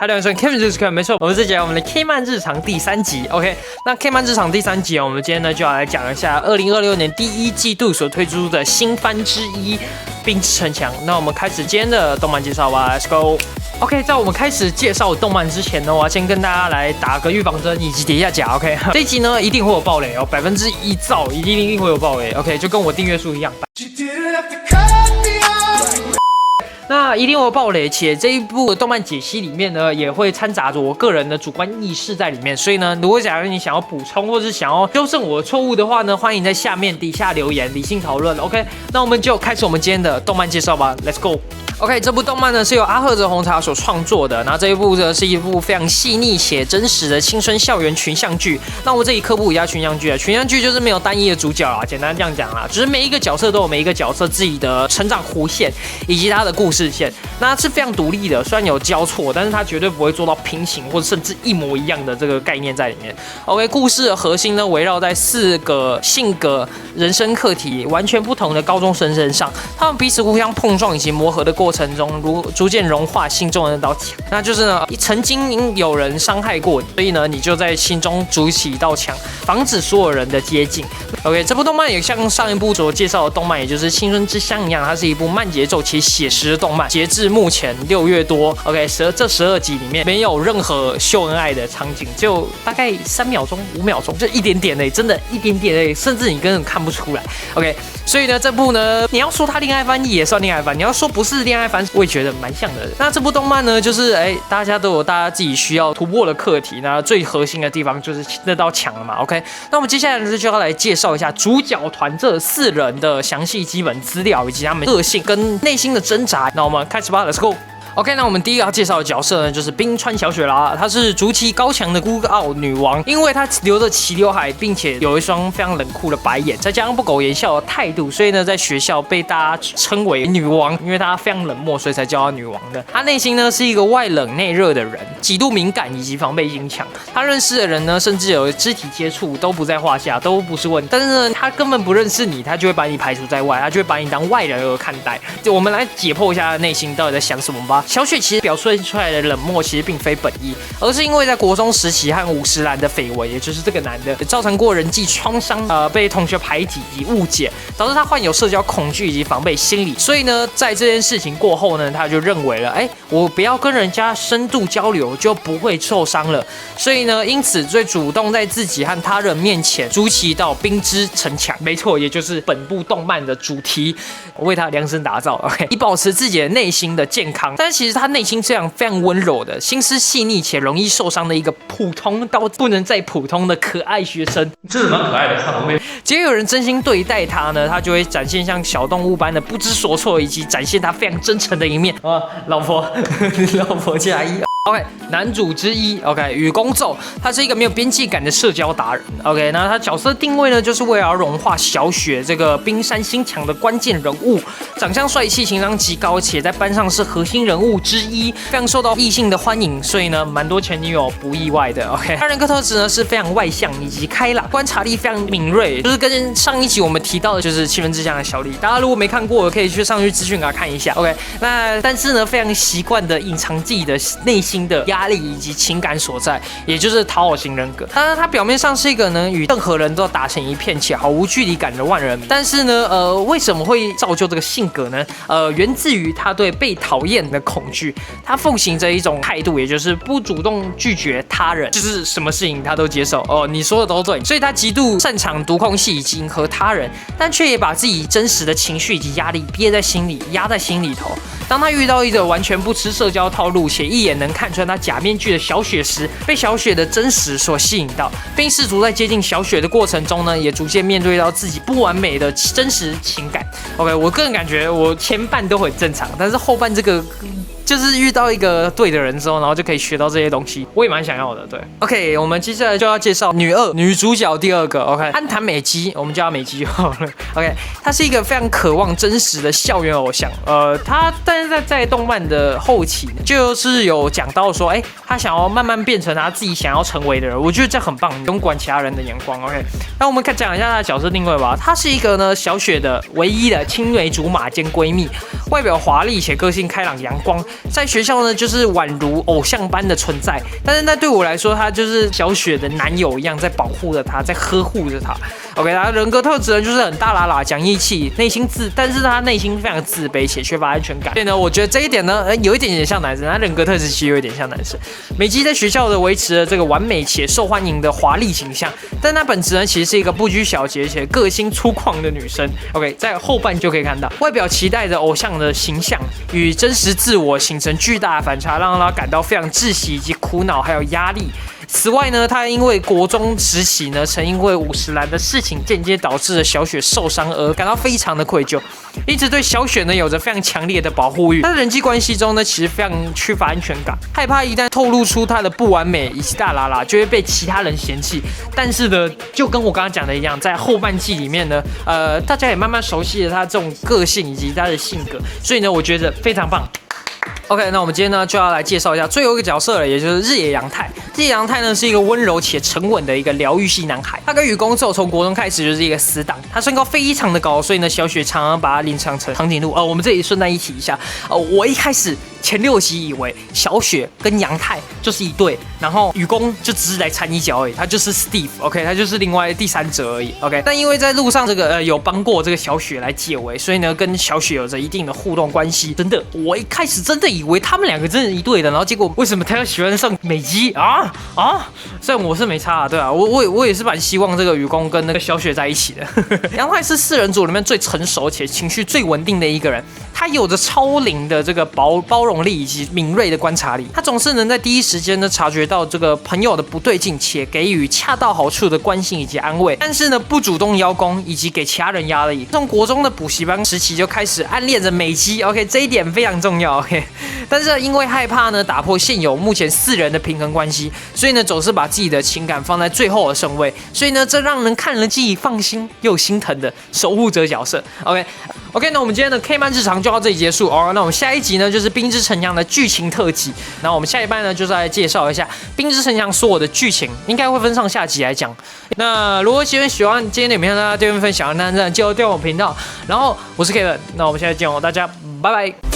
大家好，我是 Kevin， 就是 Kevin， 没错，我们这节我们的 K 漫日常第3集 ，OK， 那 K 漫日常第3集我们今天呢就要来讲一下2026年第1季度所推出的新番之一《冰之城墙》。那我们开始今天的动漫介绍吧 ，Let's go。OK， 在我们开始介绍动漫之前呢，我要先跟大家来打个预防针以及叠一下甲 ，OK， 这一集呢一定会有爆雷哦，1%兆一定会有爆雷 ，OK， 就跟我订阅数一样。那一定会有爆雷，且这一部动漫解析里面呢，也会掺杂着我个人的主观意识在里面。所以呢，如果假如你想要补充或是想要纠正我的错误的话呢，欢迎在底下留言，理性讨论。OK， 那我们就开始我们今天的动漫介绍吧 ，Let's go。OK， 这部动漫呢是由阿赫泽红茶所创作的，那这一部呢是一部非常细腻且真实的青春校园群像剧。那我们这里科普一下群像剧啊，群像剧就是没有单一的主角啦，简单这样讲啦，只是每一个角色都有每一个角色自己的成长弧线以及他的故事线，那是非常独立的，虽然有交错，但是它绝对不会做到平行或者甚至一模一样的这个概念在里面。OK， 故事的核心呢围绕在4个性格、人生课题完全不同的高中生身上，他们彼此互相碰撞以及磨合的过程中，逐渐融化心中的那道墙。那就是呢，曾经有人伤害过你，所以呢，你就在心中筑起一道墙，防止所有人的接近。OK， 这部动漫也像上一部所介绍的动漫，也就是《青春之乡》一样，它是一部慢节奏且写实的动漫。截至目前6月多 ，OK， 这12集里面没有任何秀恩爱的场景，就大概3秒钟、5秒钟，就一点点真的一点点甚至你根本看不出来。OK， 所以呢，这部呢，你要说它恋爱番也算恋爱番，你要说不是恋爱番，我也觉得蛮像的。那这部动漫呢，就是大家都有大家自己需要突破的课题，那最核心的地方就是那道墙了嘛。OK， 那我们接下来呢就要来介绍一下主角团这4人的详细基本资料以及他们个性跟内心的挣扎。那我们开始吧 ，Let's go。OK， 那我们第一个要介绍的角色呢，就是冰川小雪啦。她是筑其高墙的孤傲女王，因为她留着齐刘海，并且有一双非常冷酷的白眼，再加上不苟言笑的态度，所以呢，在学校被大家称为女王，因为她非常冷漠，所以才叫她女王的。她内心呢是一个外冷内热的人，极度敏感以及防备心强。她认识的人呢，甚至有肢体接触都不在话下，都不是问题。但是呢，她根本不认识你，她就会把你排除在外，她就会把你当外人而看待。我们来解剖一下她的内心到底在想什么吧。小雪其实表现出来的冷漠，其实并非本意，而是因为在国中时期和五十岚的绯闻，也就是这个男的，造成过人际创伤，被同学排挤以及误解，导致他患有社交恐惧以及防备心理。所以呢，在这件事情过后呢，他就认为了，我不要跟人家深度交流，就不会受伤了。所以呢，因此最主动在自己和他人面前筑起一道冰之城墙。没错，也就是本部动漫的主题，我为他量身打造 ，OK， 以保持自己的内心的健康。但是其实他内心这样非常温柔的，心思细腻且容易受伤的一个普通到不能再普通的可爱学生，真的蛮可爱的。只要有人真心对待他呢，他就会展现像小动物般的不知所措，以及展现他非常真诚的一面。老婆，老婆加一。OK， 男主之一 ，OK， 雨宫奏，他是一个没有边界感的社交达人。OK， 那他角色定位呢，就是为了要融化小雪这个冰山心墙的关键人物，长相帅气，情商极高，且在班上是核心人物之一，非常受到异性的欢迎，所以呢，蛮多前女友不意外的。OK， 他人格特质呢是非常外向以及开朗，观察力非常敏锐，就是跟上一集我们提到的就是七分之乡的小丽，大家如果没看过，可以去上去资讯给他看一下。OK， 那但是呢，非常习惯的隐藏自己的内心的压力以及情感所在，也就是讨好型人格。他表面上是一个呢与任何人都打成一片且毫无距离感的万人迷，但是呢，为什么会造就这个性格呢？源自于他对被讨厌的恐惧。他奉行着一种态度，也就是不主动拒绝他人，就是什么事情他都接受。你说的都对，所以他极度擅长读空气以及迎合他人，但却也把自己真实的情绪以及压力憋在心里，压在心里头。当他遇到一个完全不吃社交套路且一眼能看穿他假面具的小雪时，被小雪的真实所吸引到，并试图在接近小雪的过程中呢，也逐渐面对到自己不完美的真实情感。OK， 我个人感觉我前半都很正常，但是后半这个就是遇到一个对的人之后，然后就可以学到这些东西，我也蛮想要的。对 ，OK， 我们接下来就要介绍女主角第2个 ，OK， 安藤美姬，我们叫她美姬好了 ，OK， 她是一个非常渴望真实的校园偶像，但是在动漫的后期，就是有讲到说，她想要慢慢变成她自己想要成为的人，我觉得这很棒，你不用管其他人的眼光 ，OK， 那我们讲一下她的角色定位吧，她是一个呢小雪的唯一的青梅竹马兼闺蜜，外表华丽且个性开朗阳光。在学校呢就是宛如偶像般的存在，但是那对我来说，他就是小雪的男友一样，在保护着她，在呵护着她。OK， 他人格特质呢就是很大喇喇、讲义气，但是他内心非常自卑且缺乏安全感。所以呢，我觉得这一点呢，有一点点像男生，他人格特质其实有一点像男生。美姬在学校的维持了这个完美且受欢迎的华丽形象，但她本质呢其实是一个不拘小节且个性粗犷的女生。OK， 在后半就可以看到，外表期待着偶像的形象与真实自我形成巨大的反差，让她感到非常窒息以及苦恼还有压力。此外呢，他因为国中时期呢，曾因为50岚的事情间接导致了小雪受伤而感到非常的愧疚，一直对小雪呢有着非常强烈的保护欲。他的人际关系中呢，其实非常缺乏安全感，害怕一旦透露出他的不完美以及大喇喇，就会被其他人嫌弃。但是呢，就跟我刚刚讲的一样，在后半季里面呢，大家也慢慢熟悉了他这种个性以及他的性格，所以呢，我觉得非常棒。OK， 那我们今天呢就要来介绍一下最后一个角色了，也就是日野阳太。日野阳太呢是一个温柔且沉稳的一个疗愈系男孩，他跟雨宫宙从国中开始就是一个死党。他身高非常的高，所以呢小雪常常把他联想成长颈鹿。我们这里顺带一提一下，我一开始前6集以为小雪跟阳太就是一对，然后雨宫就只是来掺一脚而已，他就是 Steve，OK， 他就是另外第3者而已 ，OK。但因为在路上这个有帮过这个小雪来解围，所以呢跟小雪有着一定的互动关系。真的，我一开始真的以为他们2个真的一对的，然后结果为什么他要喜欢上美姬啊？虽然我是没差啊，对啊，我也是蛮希望这个雨宫跟那个小雪在一起的。阳太是4人组里面最成熟且情绪最稳定的一个人，他有着超龄的这个包容力以及敏锐的观察力，他总是能在第一时间呢察觉到这个朋友的不对劲，且给予恰到好处的关心以及安慰，但是呢不主动邀功以及给其他人压力。从国中的补习班时期就开始暗恋着美姬 ，OK， 这一点非常重要 ，OK。但是因为害怕呢打破现有目前4人的平衡关系，所以呢总是把自己的情感放在最后的顺位，所以呢这让人看了既放心又心疼的守护者角色 ，OK， 那我们今天的 K 漫日常就到这里结束哦。那我们下一集呢就是冰之城墙的剧情特辑，那我们下一半呢就是来介绍一下冰之城墙所有的剧情，应该会分上下集来讲。那如果喜欢今天的影片呢，大家订阅分享，那记得订阅我频道。然后我是 Kevin，那我们下次见哦，大家拜拜。